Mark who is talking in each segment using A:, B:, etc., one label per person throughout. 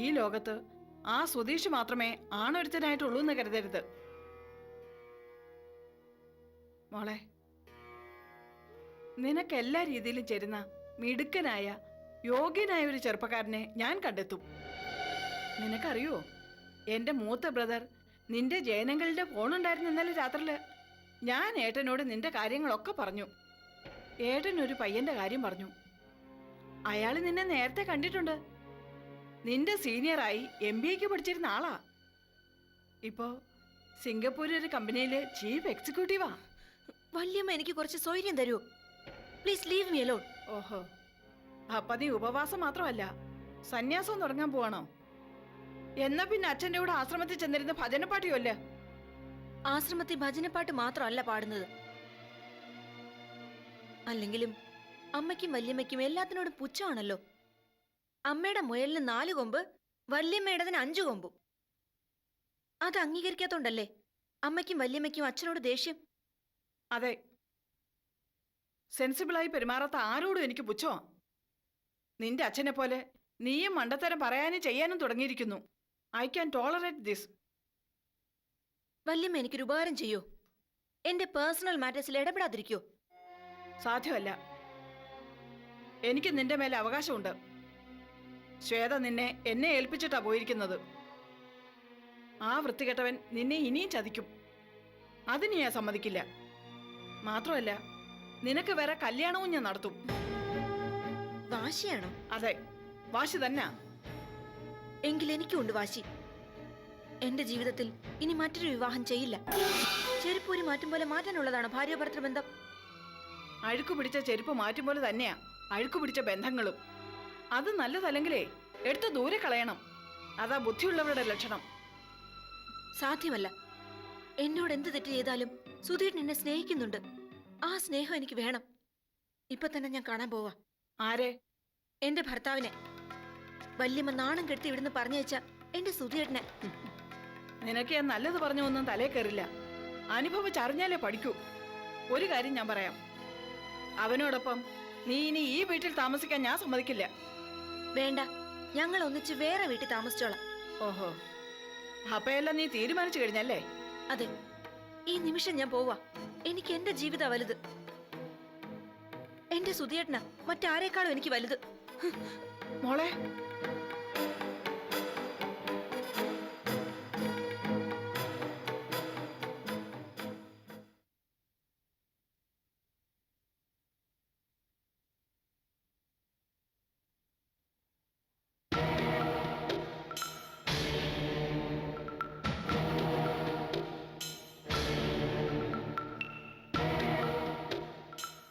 A: ഈ ലോകത്ത് ആ സുധീഷ് മാത്രമേ ആണൊരുത്തനായിട്ടുള്ളൂ എന്ന് കരുതരുത്. മോളെ, നിനക്ക് എല്ലാ രീതിയിലും ചേരുന്ന മിടുക്കനായ യോഗ്യനായ ഒരു ചെറുപ്പക്കാരനെ ഞാൻ കണ്ടെത്തും. നിനക്കറിയോ, എന്റെ മൂത്ത ബ്രദർ നിന്റെ ജയനങ്ങളുടെ ഫോണുണ്ടായിരുന്നു ഇന്നലെ രാത്രിയില്. ഞാൻ ഏട്ടനോട് നിന്റെ കാര്യങ്ങളൊക്കെ പറഞ്ഞു. ഏട്ടൻ ഒരു പയ്യന്റെ കാര്യം പറഞ്ഞു. അയാള് നിന്നെ നേരത്തെ കണ്ടിട്ടുണ്ട്. നിന്റെ സീനിയറായി MBA പഠിച്ചിരുന്ന ആളാ. ഇപ്പോ സിംഗപ്പൂർ ഒരു കമ്പനിയില് ചീഫ് എക്സിക്യൂട്ടീവാ.
B: വല്യമ്മ എനിക്ക് കുറച്ച് സൗകര്യം തരൂ. Please leave me alone.
A: ഓഹോ, അപ്പൊ നീ ഉപവാസം മാത്രമല്ല സന്യാസവും തുടങ്ങാൻ പോവാണോ? എന്നാ പിന്നെ അച്ഛന്റെ കൂടെ ആശ്രമത്തിൽ ചെന്നിരുന്ന ഭജനപ്പാട്ടിയല്ലേ?
B: ആശ്രമത്തിൽ ഭജനപ്പാട്ട് മാത്രമല്ല പാടുന്നത്. അല്ലെങ്കിലും അമ്മയ്ക്കും വല്യമ്മയ്ക്കും എല്ലാത്തിനോടും പുച്ഛമാണല്ലോ. അമ്മയുടെ മുയലിന് 4 കൊമ്പ്, വല്യമ്മയുടേതിന് 5 കൊമ്പും. അത് അംഗീകരിക്കാത്തോണ്ടല്ലേ അമ്മയ്ക്കും വല്യമ്മയ്ക്കും അച്ഛനോട് ദേഷ്യം?
A: അതെ, സെൻസിബിളായി പെരുമാറാത്ത ആരോടും എനിക്ക് പുച്ഛമാ. നിന്റെ അച്ഛനെ പോലെ നീയും മണ്ടത്തരം പറയാനും ചെയ്യാനും തുടങ്ങിയിരിക്കുന്നു. I can tolerate this.
B: വല്യമ്മ എനിക്കൊരു ഉപകാരം ചെയ്യോ? എന്റെ പേഴ്സണൽ മാറ്റേഴ്സിൽ ഇടപെടാതിരിക്കോ?
A: സാധ്യമല്ല. എനിക്ക് നിന്റെ മേലെ അവകാശമുണ്ട്. ശ്വേത നിന്നെ എന്നെ ഏൽപ്പിച്ചിട്ടാ പോയിരിക്കുന്നത്. ആ വൃത്തികെട്ടവൻ നിന്നെ ഇനിയും ചതിക്കും. അതിന് ഞാൻ സമ്മതിക്കില്ല. മാത്രമല്ല, നിനക്ക് വേറെ കല്യാണവും ഞാൻ നടത്തും.
B: വാശിയാണോ?
A: അതെ, വാശി തന്നെ.
B: എങ്കിൽ എനിക്കുണ്ട് വാശി. എന്റെ ജീവിതത്തിൽ ഇനി മറ്റൊരു വിവാഹം ചെയ്യില്ല. ചെരുപ്പൂരി മാറ്റും പോലെ മാറ്റാനുള്ളതാണ് ഭാര്യ ഭർത്തൃ ബന്ധം.
A: അഴുക്കു പിടിച്ച ചെരുപ്പ് മാറ്റും പോലെ തന്നെയാ അഴുക്കു പിടിച്ച ബന്ധങ്ങളും. അത് നല്ലതല്ലെങ്കിലേ എടുത്ത് ദൂരെ കളയണം. അതാ ബുദ്ധിയുള്ളവരുടെ ലക്ഷണം.
B: സാധ്യമല്ല. എന്നോട് എന്ത് തെറ്റ് ചെയ്താലും സുധീരൻ എന്നെ സ്നേഹിക്കുന്നുണ്ട്. ആ സ്നേഹം എനിക്ക് വേണം. ഇപ്പൊ തന്നെ ഞാൻ കാണാൻ പോവാ.
A: ആരെ?
B: എന്റെ ഭർത്താവിനെ. വല്യമ്മ നാണം കെടുത്തി ഇവിടുന്ന് പറഞ്ഞയച്ച എന്റെ സുധീരനെ.
A: നിനക്ക് ഞാൻ നല്ലത് പറഞ്ഞു ഒന്നും തലേ കയറില്ല. അനുഭവിച്ചറിഞ്ഞാലേ പഠിക്കൂ. ഒരു കാര്യം ഞാൻ പറയാം, അവനോടൊപ്പം നീ ഇനി ഈ വീട്ടിൽ താമസിക്കാൻ ഞാൻ സമ്മതിക്കില്ല.
B: വേണ്ട, ഞങ്ങൾ ഒന്നിച്ച് വേറെ വീട്ടിൽ താമസിച്ചോളാം.
A: ഓഹോ, അപ്പയെല്ലാം നീ തീരുമാനിച്ചു കഴിഞ്ഞല്ലേ?
B: അതെ, ഈ നിമിഷം ഞാൻ പോവാ. എനിക്ക് എന്റെ ജീവിതം വലുത്. എന്റെ സുധീരന മറ്റാരേക്കാളും എനിക്ക് വലുത്.
A: മോളെ,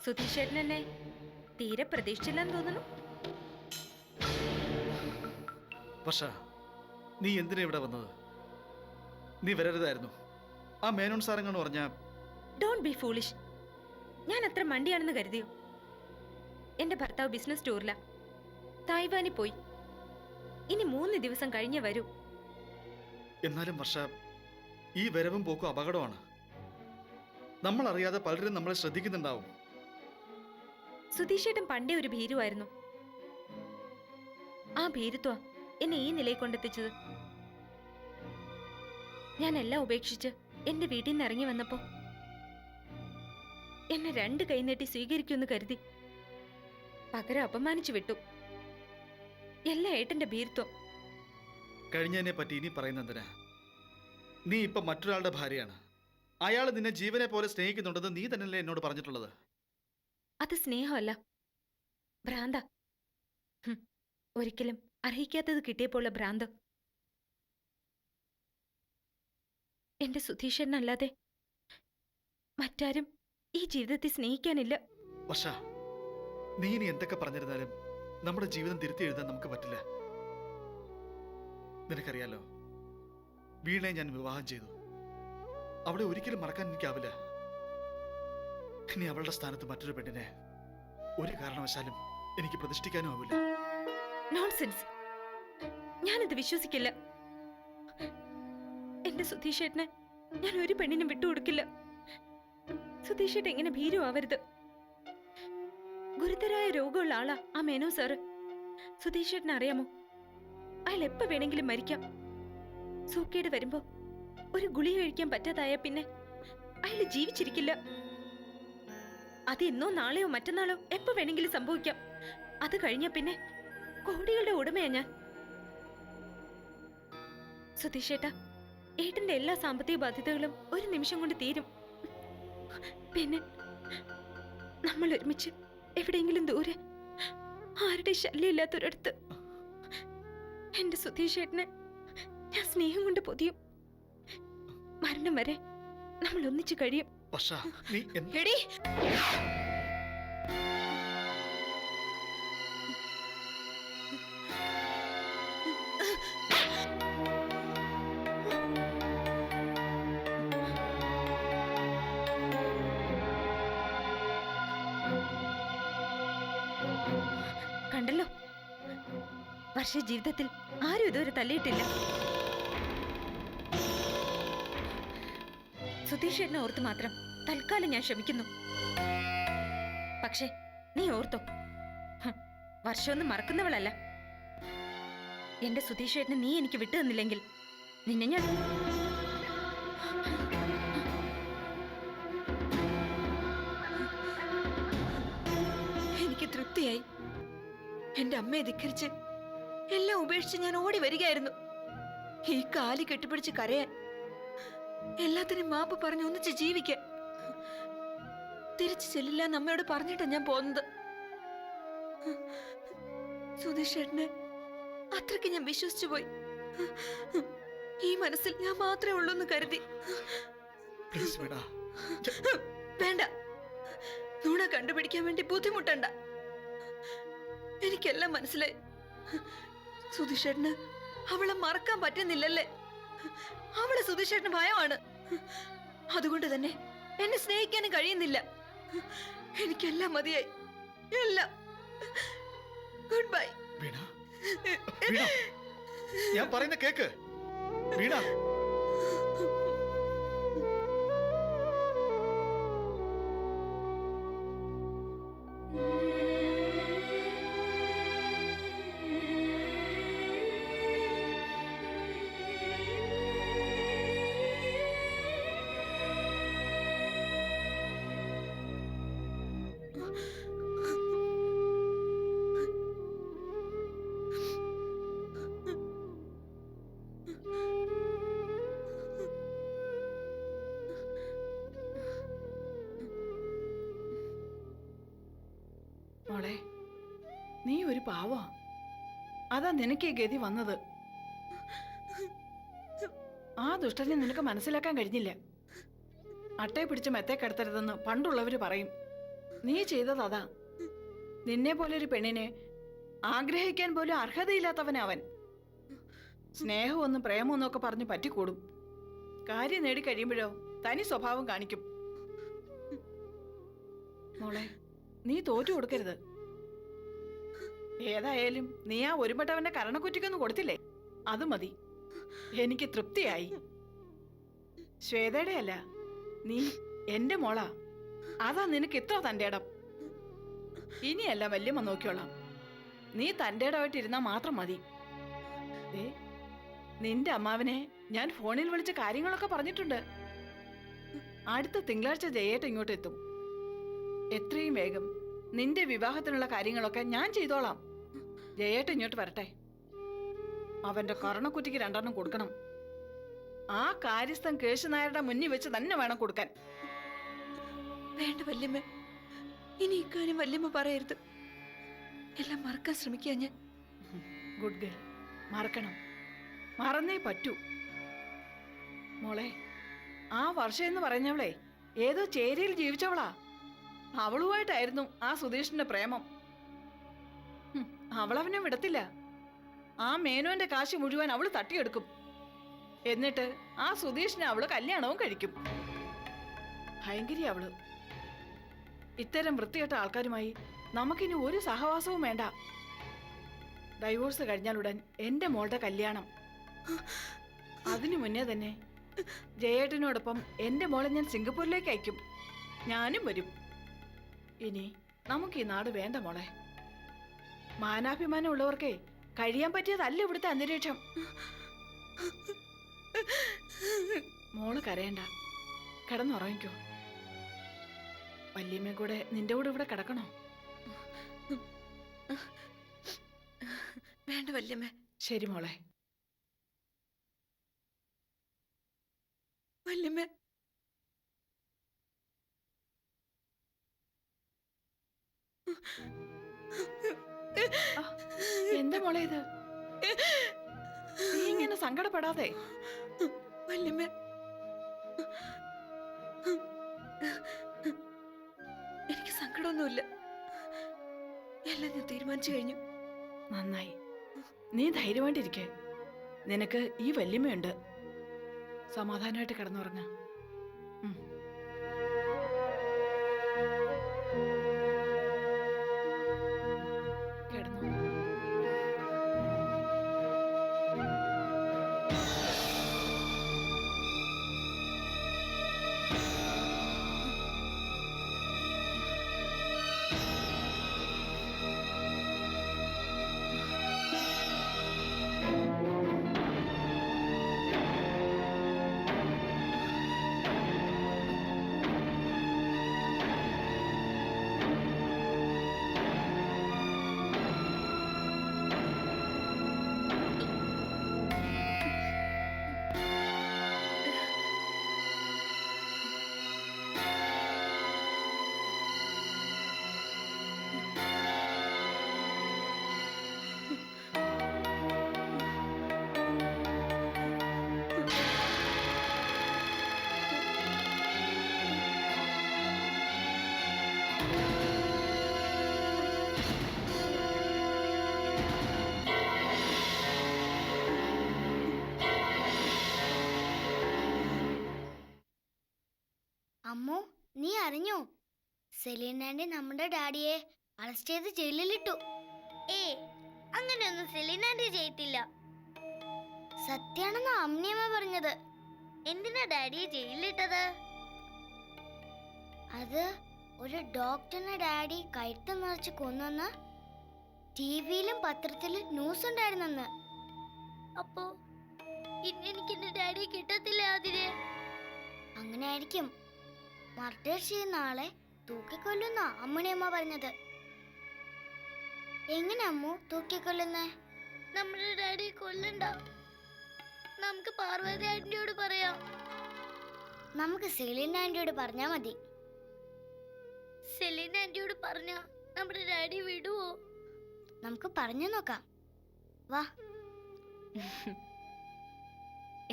B: സുധീഷേട്ടൻ എന്നെ തീരെ പ്രതീക്ഷിച്ചില്ലെന്ന് തോന്നുന്നു.
C: വർഷ, നീ എന്തിനാ ഇവിടെ വന്നത്? നീ വരരുതായിരുന്നു. ആ മേനോൻ സാറെങ്ങാണ് പറഞ്ഞ.
D: Don't be foolish. ഞാൻ അത്ര മണ്ടിയാണെന്ന് കരുതിയോ? എന്റെ ഭർത്താവ് ബിസിനസ് ടൂറില, തായ്വാനിൽ പോയി. ഇനി 3 ദിവസം കഴിഞ്ഞേ വരൂ.
C: എന്നാലും വർഷ, ഈ വരവും പോക്കും അപകടമാണ്. നമ്മൾ അറിയാതെ പലരും നമ്മളെ ശ്രദ്ധിക്കുന്നുണ്ടാവും.
D: സുധീഷേട്ടൻ പണ്ടേ ഒരു ഭീരുവായിരുന്നു. ആ ഭീരുത്വ എന്നെ ഈ നിലയിൽ കൊണ്ടെത്തിച്ചത്. ഞാൻ എല്ലാം ഉപേക്ഷിച്ച് എന്റെ വീട്ടിൽ നിന്ന് ഇറങ്ങി വന്നപ്പോ എന്നെ 2 കൈ നീട്ടി സ്വീകരിക്കുമെന്ന് കരുതി. പകരം അപമാനിച്ചു വിട്ടു. എല്ലാ ഏട്ടന്റെ ഭീരുത്വം.
C: കഴിഞ്ഞതിനെ പറ്റി ഇനി പറയുന്നെന്തിനാ? നീ ഇപ്പൊ മറ്റൊരാളുടെ ഭാര്യയാണ്. അയാൾ നിന്നെ ജീവനെ പോലെ സ്നേഹിക്കുന്നുണ്ടെന്ന് നീ തന്നെയല്ലേ എന്നോട് പറഞ്ഞിട്ടുള്ളത്?
D: അത് സ്നേഹമല്ല, ഭ്രാന്ത. ഒരിക്കലും അർഹിക്കാത്തത് കിട്ടിയപ്പോഴുള്ള ഭ്രാന്ത്. എന്റെ സുധീഷനല്ലാതെ മറ്റാരും ഈ ജീവിതത്തെ സ്നേഹിക്കാനില്ല.
C: വർഷ, നീ ഇനി എന്തൊക്കെ പറഞ്ഞിരുന്നാലും നമ്മുടെ ജീവിതം തിരുത്തി എഴുതാൻ നമുക്ക് പറ്റില്ല. നിനക്കറിയാലോ, വീണയെ ഞാൻ വിവാഹം ചെയ്തു. അവളെ ഒരിക്കലും മറക്കാൻ എനിക്കാവില്ല. ഇനി അവളുടെ സ്ഥാനത്ത് മറ്റൊരു പെണ്ണിനെ ഒരു കാരണവശാലും എനിക്ക് പ്രതിഷ്ഠിക്കാനും ആവില്ല.
D: നോൺസെൻസ്. ഞാനത് വിശ്വസിക്കില്ല. എന്റെ സുധീഷേട്ടനെ ഞാൻ ഒരു പെണ്ണിനും വിട്ടുകൊടുക്കില്ല. സുധീഷേട്ടൻ എങ്ങനെ ഭീരു ആവരുത്. ഗുരുതരായ രോഗമുള്ള ആളാ ആ മേനോ സാറ്. സുധീഷേട്ടനെ അറിയാമോ? അയാൾ എപ്പോ വേണമെങ്കിലും മരിക്കാം. സൂക്കേട് വരുമ്പോ ഒരു ഗുളിക കഴിക്കാൻ പറ്റാതായ പിന്നെ അയാൾ ജീവിച്ചിരിക്കില്ല. അത് ഇന്നോ നാളെയോ മറ്റന്നാളോ എപ്പോ വേണമെങ്കിലും സംഭവിക്കാം. അത് കഴിഞ്ഞ പിന്നെ കോടികളുടെ ഉടമയാ ഞാൻ. സുധീഷേട്ടാ, ഏട്ടന്റെ എല്ലാ സാമ്പത്തിക ബാധ്യതകളും ഒരു നിമിഷം കൊണ്ട് തീരും. പിന്നെ നമ്മൾ ഒരുമിച്ച് എവിടെയെങ്കിലും ദൂരെ ആരുടെ ശല്യമില്ലാത്തൊരിടത്ത് എന്റെ സുധീഷേട്ടനെ ഞാൻ സ്നേഹം കൊണ്ട് പൊതിയും. മരണം വരെ നമ്മൾ ഒന്നിച്ചു കഴിയും.
C: വർഷ, നീ
B: എടി,
D: കണ്ടല്ലോ, വർഷ ജീവിതത്തിൽ ആരും ഇതുവരെ തല്ലിയിട്ടില്ല. സുധീഷ് എന്നെ ഓർത്ത് മാത്രം തൽക്കാലം ഞാൻ ക്ഷമിക്കുന്നു. പക്ഷേ നീ ഓർത്തോ, വർഷമൊന്നും മറക്കുന്നവളല്ല. എന്റെ സുധീഷ് ഏട്ടനെ നീ എനിക്ക് വിട്ടു തന്നില്ലെങ്കിൽ നിന്നെ ഞാൻ
B: എനിക്ക് തൃപ്തിയായി. എന്റെ അമ്മയെ ധിക്കരിച്ച് എല്ലാം ഉപേക്ഷിച്ച് ഞാൻ ഓടി വരികയായിരുന്നു. ഈ കാലി കെട്ടിപ്പിടിച്ച് കരയാൻ, എല്ലാത്തിനും മാപ്പ് പറഞ്ഞ് ഒന്നിച്ച് ജീവിക്കാൻ. തിരിച്ചു ചെല്ലില്ല എന്ന് അമ്മയോട് പറഞ്ഞിട്ടാ ഞാൻ പോകുന്നത്. സുധീഷേട്ടനെ അത്രയ്ക്ക് ഞാൻ വിശ്വസിച്ചു പോയി. ഈ മനസ്സിൽ ഞാൻ മാത്രമേ ഉള്ളൂ എന്ന് കരുതി.
C: പ്ലീസ് വിടാ.
B: വേണ്ട, നുണ കണ്ടുപിടിക്കാൻ വേണ്ടി ബുദ്ധിമുട്ടണ്ട. എനിക്കെല്ലാം മനസ്സിലായി. സുധീഷേട്ടന് അവളെ മറക്കാൻ പറ്റുന്നില്ലല്ലേ? അവളെ സുധീഷേട്ടന് ഭയമാണ്. അതുകൊണ്ട് തന്നെ എന്നെ സ്നേഹിക്കാനും കഴിയുന്നില്ല. എനിക്കെല്ലാം മതിയായി, എല്ലാം. Good bye.
C: വീണ, വീണ, ഞാൻ പറയുന്ന കേക്ക്. വീണ,
A: മോളെ, നീ ഒരു പാവാ. അതാ നിനക്ക് ഈ ഗതി വന്നത്. ആ ദുഷ്ടനെ നിനക്ക് മനസ്സിലാക്കാൻ കഴിഞ്ഞില്ല. അട്ടയെ പിടിച്ച് മെത്തേ കിടത്തരുതെന്ന് പണ്ടുള്ളവര് പറയും. നീ ചെയ്തത് അതാ. നിന്നെ പോലൊരു പെണ്ണിനെ ആഗ്രഹിക്കാൻ പോലും അർഹതയില്ലാത്തവനവൻ. സ്നേഹമൊന്നും പ്രേമമൊന്നും ഒക്കെ പറഞ്ഞ് പറ്റിക്കൂടും. കാര്യം നേടി കഴിയുമ്പോഴോ തനി സ്വഭാവം കാണിക്കും. മോളെ, നീ തോറ്റു കൊടുക്കരുത്. ഏതായാലും നീ ആ ഒരുപെട്ടവന്റെ കരണക്കുറ്റിക്കൊന്നും കൊടുത്തില്ലേ, അത് മതി. എനിക്ക് തൃപ്തിയായി. ശ്വേതയുടെ അല്ല, നീ എന്റെ മോളാ. അതാ നിനക്ക് ഇത്ര തന്റെ ഇടം. ഇനിയല്ല വല്യമ്മ നോക്കിയോളാം. നീ തന്റെ ഇടമായിട്ടിരുന്നാ മാത്രം മതി. നിന്റെ അമ്മാവിനെ ഞാൻ ഫോണിൽ വിളിച്ച് കാര്യങ്ങളൊക്കെ പറഞ്ഞിട്ടുണ്ട്. അടുത്ത തിങ്കളാഴ്ച ജയേട്ട ഇങ്ങോട്ട് എത്തും. എത്രയും വേഗം നിന്റെ വിവാഹത്തിനുള്ള കാര്യങ്ങളൊക്കെ ഞാൻ ചെയ്തോളാം. ജയേട്ട ഇങ്ങോട്ട് വരട്ടെ. അവന്റെ കരണക്കുറ്റിക്ക് 2 കൊടുക്കണം. ആ കാര്യസ്ഥൻ കേശുനായരുടെ മുന്നിൽ വെച്ച് തന്നെ വേണം കൊടുക്കാൻ.
B: വേണ്ട വല്യമ്മ, ഇനി ഇക്കാര്യം വല്യമ്മ പറയരുത്. എല്ലാം മറക്കാൻ ശ്രമിക്കുക ഞാൻ.
A: Good girl. മറക്കണം, മറന്നേ പറ്റൂ. മോളെ, ആ വർഷം എന്ന് പറഞ്ഞവളെ ഏതോ ചേരിയിൽ ജീവിച്ചവളാ. അവളുമായിട്ടായിരുന്നു ആ സുധീഷിന്റെ പ്രേമം. അവളവനെ വിടത്തില്ല. ആ മേനോന്റെ കാശ് മുഴുവൻ അവള് തട്ടിയെടുക്കും. എന്നിട്ട് ആ സുധീഷിനെ അവള് കല്യാണവും കഴിക്കും. ഭയങ്കരി അവള്. ഇത്തരം വൃത്തികെട്ട ആൾക്കാരുമായി നമുക്കിനി ഒരു സഹവാസവും വേണ്ട. ഡൈവോഴ്സ് കഴിഞ്ഞാലുടൻ എന്റെ മോളുടെ കല്യാണം. അതിനു മുന്നേ തന്നെ ജയേട്ടനോടൊപ്പം എന്റെ മോളെ ഞാൻ സിംഗപ്പൂരിലേക്ക് അയക്കും. ഞാനും വരും. ഇനി നമുക്ക് ഈ നാട് വേണ്ട മോളെ. മാനാഭിമാനം ഉള്ളവർക്കേ കഴിയാൻ പറ്റിയതല്ല ഇവിടുത്തെ അന്തരീക്ഷം. മോള് കരയണ്ട, കിടന്നുറങ്ങിക്കോ. വല്യമ്മ കൂടെ നിന്റെ കൂടെ ഇവിടെ കിടക്കണോ?
B: വേണ്ട വല്യമ്മേ.
A: ശരി മോളെ.
B: വല്യമ്മേ,
A: എന്താ മോളെ ഇത്? നീ ഇങ്ങനെ സങ്കടപ്പെടാതെ.
B: വല്യമ്മേ, എനിക്ക് സങ്കടമൊന്നുമില്ല. എല്ലാം ഞാൻ തീരുമാനിച്ചു കഴിഞ്ഞു.
A: നന്നായി. നീ ധൈര്യമായിട്ടിരിക്കെ. നിനക്ക് ഈ വല്യമ്മയുണ്ട്. സമാധാനമായിട്ട് കിടന്നുറങ്ങ. കിടന്നു.
E: അമ്മു, നീ അറിഞ്ഞോ? സെലീനാൻഡി നമ്മുടെ ഡാഡിയെ അറസ്റ്റ് ചെയ്ത് ജയിലിലിട്ടു. അങ്ങനെയൊന്നും സെലീനാൻഡി ചെയ്യത്തില്ല. സത്യാണെന്നാ അമ്മിയമ്മ പറഞ്ഞത്. എന്തിനാ ഡാഡിയെ ജയിലിലിട്ടത്? അത് ഒരു ഡോക്ടറിനെ ഡാഡി കഴുത്ത് നിറച്ച് കൊന്നെന്ന് ടിവിയിലും പത്രത്തിലും ന്യൂസ് ഉണ്ടായിരുന്നെന്ന്. അപ്പോ എനിക്ക് എന്റെ ഡാഡിയെ കിട്ടത്തില്ല. അതിന് അങ്ങനെ ആയിരിക്കും. മർഡർ ചെയ്യുന്ന ആളെ തൂക്കിക്കൊല്ലുന്ന അമ്മണിയമ്മ പറഞ്ഞത്. എങ്ങനെ അമ്മു തൂക്കിക്കൊല്ലുന്നേ? നമ്മുടെ ഡാഡിയെ കൊല്ലണ്ട. നമുക്ക് പാർവതി ആന്റിയോട് പറയാം. നമുക്ക് സെലീന ആന്റിയോട് പറഞ്ഞാ മതി. സെലീന ആന്റിയോട് പറഞ്ഞ നമ്മുടെ ഡാഡി വിടുവോ? നമുക്ക് പറഞ്ഞു നോക്കാം. വാ.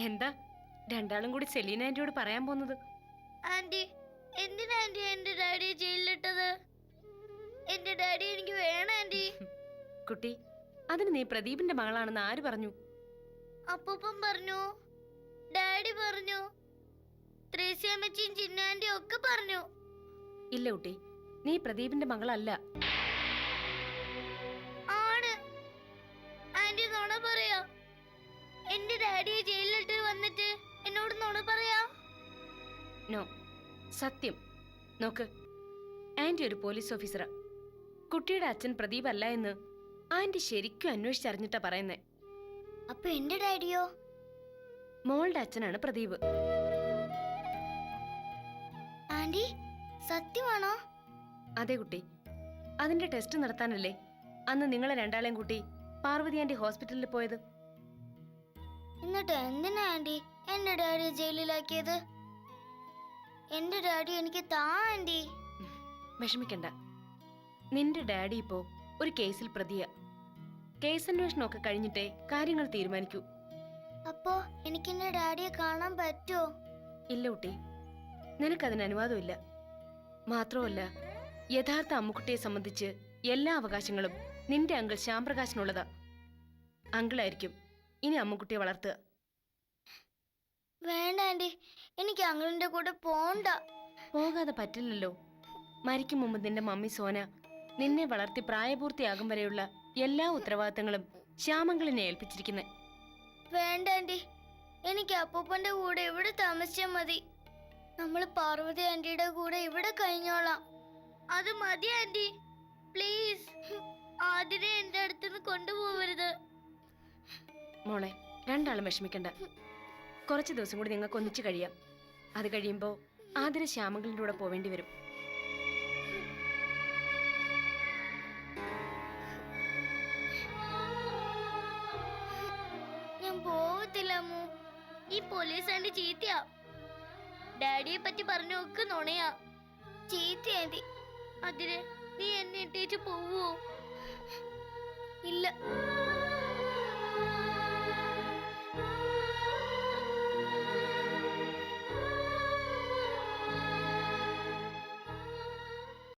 D: എന്താ രണ്ടാളും കൂടി സെലീന ആന്റിയോട് പറയാൻ പോകുന്നത്?
E: ആന്റി, എന്തിനാ ആന്റി എന്റെ ഡാഡിയെ ജയിലിലിട്ടത്? എന്റെ ഡാഡി എനിക്ക് വേണം ആന്റി.
D: കുട്ടി, അതിന് നീ പ്രദീപിന്റെ മകളാണെന്ന് ആര് പറഞ്ഞു?
E: അപ്പൂപ്പൻ പറഞ്ഞു, ഡാഡി പറഞ്ഞു, ത്രേസ്യാമ്മച്ചിയും ചിന്നാന്റിയും ഒക്കെ പറഞ്ഞു.
D: ഇല്ല കുട്ടി, നീ പ്രദീപിന്റെ മകളല്ല.
E: ആണ്. ആന്റി നുണ പറയാ. എന്റെ ഡാഡിയെ ജയിലിലിട്ട് വന്നിട്ട് എന്നോട് നുണ പറയാ.
D: നോ, സത്യം. നോക്ക്, ആന്റി ഒരു പോലീസ് ഓഫീസറാ. കുട്ടിയുടെ അച്ഛൻ പ്രദീപ് അല്ല എന്ന് ആന്റി ശരിക്കും അന്വേഷിച്ചറിഞ്ഞിട്ടാ പറയുന്നേ.
E: അപ്പൊ എന്റെ ഡാഡിയോ?
D: മോളുടെ അച്ഛനാണ് പ്രദീപ്.
E: ആന്റി, സത്യമാണോ?
D: അതെ കുട്ടി, അതിന്റെ ടെസ്റ്റ് നടത്താനല്ലേ അന്ന് നിങ്ങളെ രണ്ടാളെയും കൂട്ടി പാർവതി ആന്റി ഹോസ്പിറ്റലിൽ പോയത്.
E: എന്നിട്ട് എന്തിനാ ആന്റി എന്റെ ഡാഡിയെ ജയിലിലാക്കിയത്? എന്റെ ഡാഡി എനിക്ക് താ ആന്റി.
D: വിഷമിക്കണ്ട, നിന്റെ ഡാഡി ഇപ്പോ ഒരു കേസിൽ പ്രതിയാ. കേസ് അന്വേഷണമൊക്കെ കഴിഞ്ഞിട്ടേ കാര്യങ്ങൾ തീരുമാനിക്കൂ.
E: അപ്പോ എനിക്ക് എന്റെ ഡാഡിയെ കാണാൻ പറ്റുമോ?
D: ഇല്ല കുട്ടി, നിനക്കതിന് അനുവാദമില്ല. മാത്രമല്ല, യഥാർത്ഥ അമ്മുക്കുട്ടിയെ സംബന്ധിച്ച് എല്ലാ അവകാശങ്ങളും നിന്റെ അങ്കിൾ ശ്യാംപ്രകാശിനുള്ളതാ. അങ്കിളായിരിക്കും ഇനി അമ്മുക്കുട്ടിയെ വളർത്തുക.
E: വേണ്ട ആന്റി, എനിക്ക് അങ്കിളിന്റെ കൂടെ പോണ്ട.
D: പോകാതെ പറ്റില്ലല്ലോ. മരിക്കും മുമ്പ് നിന്റെ മമ്മി സോന നിന്നെ വളർത്തി പ്രായപൂർത്തിയാകും വരെയുള്ള എല്ലാ ഉത്തരവാദിത്തങ്ങളും ശ്യാമങ്കിളിനെ ഏൽപ്പിച്ചിരിക്കുന്നെ.
E: വേണ്ട ആന്റി, എനിക്ക് അപ്പൂപ്പന്റെ കൂടെ ഇവിടെ താമസിച്ചാൽ മതി. നമ്മൾ പാർവതി ആന്റിയുടെ കൂടെ ഇവിടെ കഴിഞ്ഞോളാം. അത് മതി ആന്റി, പ്ലീസ്. ആതിരെ എന്റെ അടുത്തുനിന്ന് കൊണ്ടുപോകരുത്.
D: മോളെ, രണ്ടാളും വിഷമിക്കണ്ട. കുറച്ച് ദിവസം കൂടി നിങ്ങൾക്ക് ഒന്നിച്ചു കഴിയാം. അത് കഴിയുമ്പോൾ ആതിര ശ്യാമകളുടെ കൂടെ പോവേണ്ടി വരും.
E: ഞാൻ പോവത്തില്ല അമ്മു. ഈ പോലീസ് ആൻഡ് ചീത്തയാ. ഡാഡിയെ പറ്റി പറഞ്ഞു നോക്ക് നുണയാ. ചീത്തയാന്റി. അതിന് നീ എന്നെ ഇട്ടേച്ച് പോവോ? ഇല്ല.